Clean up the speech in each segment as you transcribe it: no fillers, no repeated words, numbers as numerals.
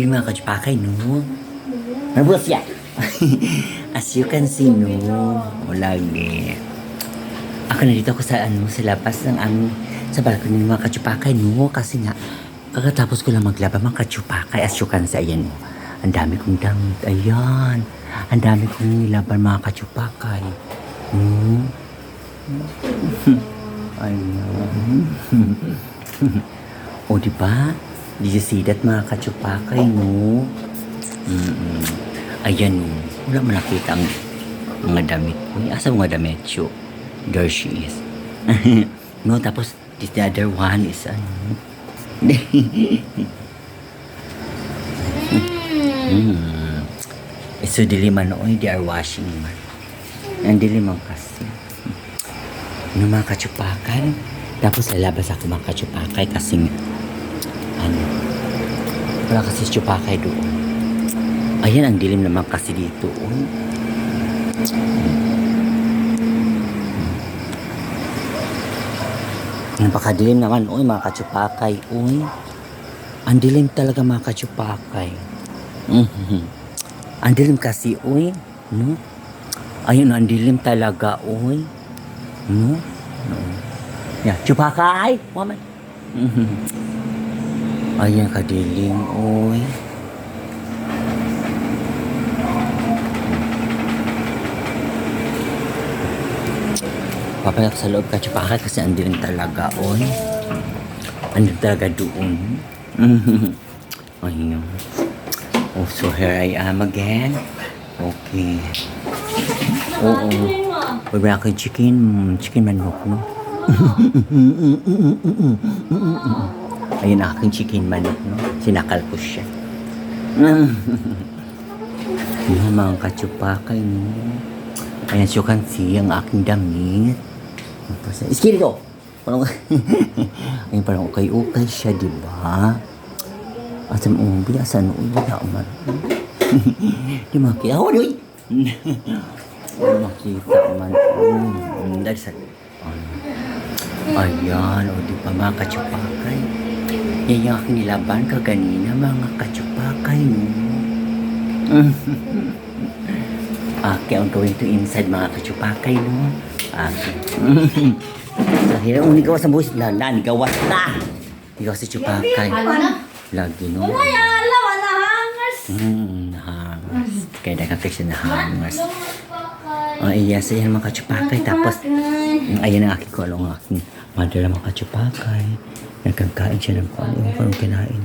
Mga kachpakay, no? Nervous yan. As you can see, no? O lagi. Ako nandito ako sa labas ng sa balcony ng mga kachupakay, no? Kasi nga, kakatapos ko lang maglaba mga kachupakay. As you can see, ayan, no? Ang dami kong damit. Ayan. Ang dami kong nilaban mga kachupakay. No? Ayan. O, diba? Did you see that mga kachupakay, no? Ayan, no? Wala mo nakita ang mga damit. Uy, asa mga damit, yo? There she is. No, tapos, the other one is, So, diliman, oy, they are washing man. Ang diliman kasi. No, mga kachupakay. Tapos, lalabas ako mga kachupakay kasi wala kasi chupakay doon. Ayan, ang dilim naman kasi dito. Napakadilim naman, mga kachupakay. Ang dilim talaga mga kachupakay. Ang dilim kasi, no? Ayun, ang dilim talaga, no? Yeah, chupakay! Woman! Ayan, kadilim, Papalak sa loob ka, chupakay, kasi andun talaga, andun talaga doon. Ayun. Oh, so here I am again. Okay. Oo. Wala ako chicken manok, no? Ayun ang aking chicken manok, no? Sinakal ko siya. Yung mga kachupakay, no? Ayan, so you can see ang aking damit. Iskirito! Ayun, parang okay siya, diba? Asam umbi, asan wala man. Di makita. Uy! Di makita man. Dahil sa... Ayan, di ba mga kachupakay? Yan yung aking nilaban kaganina, mga kachupakay, no? Okay, I'm going to inside mga kachupakay, no? Okay. So, hirap mong nigawas ang buhis. Nigawas na! Nigawas si chupakay. Lagi, no? Wala, hangers. Hangers. Kaya nakakasya na hangers. Yes, ayan mga kachupakay. Tapos, ayan ang aking kulong, aking mother mga kachupakay. Nagkakain siya ng parang kinain.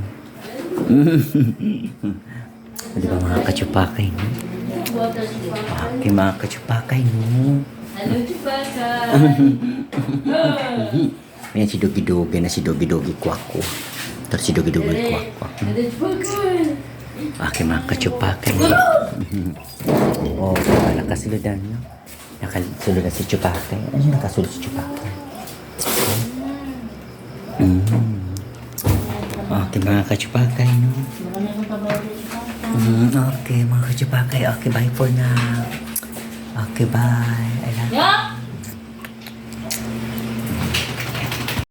Di ba mga kachupakay, no? Okay, mga kachupakay, no? Ayan si Dogi-Dogi na si Dogi-Dogi Kwako. Terus si Dogi-Dogi Kwako. Okay, mga kachupakay, no? Nakasuludan, no? Nakasuludan si chupakay. Ano yung nakasulod si chupakay? Okay, mga kachupakay, no? Okay, mga kachupakay. Okay, bye for now. Okay, bye. I love you.